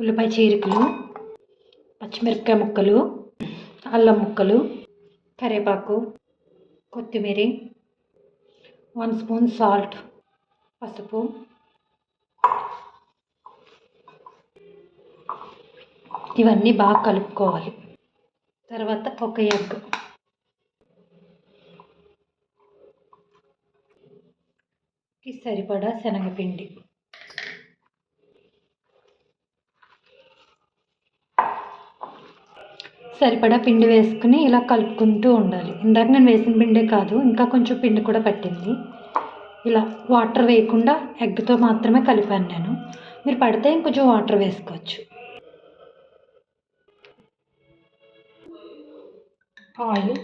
ఉల్లిపాయ చీరికలు, పచ్చిమిరపకాయ ముక్కలు, అల్లం ముక్కలు, కరివేపాకు, కొత్తిమీర, 1 స్పూన్ సాల్ట్, పసుపు, ఇవన్నీ బాగా కలుపుకోవాలి. తర్వాత ఒక ఎగ్, సరిపడా శనగపిండి, సరిపడా పిండి వేసుకుని ఇలా కలుపుకుంటూ ఉండాలి. ఇందాక నేను వేసిన పిండే కాదు, ఇంకా కొంచెం పిండి కూడా పట్టింది. ఇలా వాటర్ వేయకుండా ఎగ్తో మాత్రమే కలిపాను నేను. మీరు పడితే ఇంకొంచెం వాటర్ వేసుకోవచ్చు. ఆయిల్,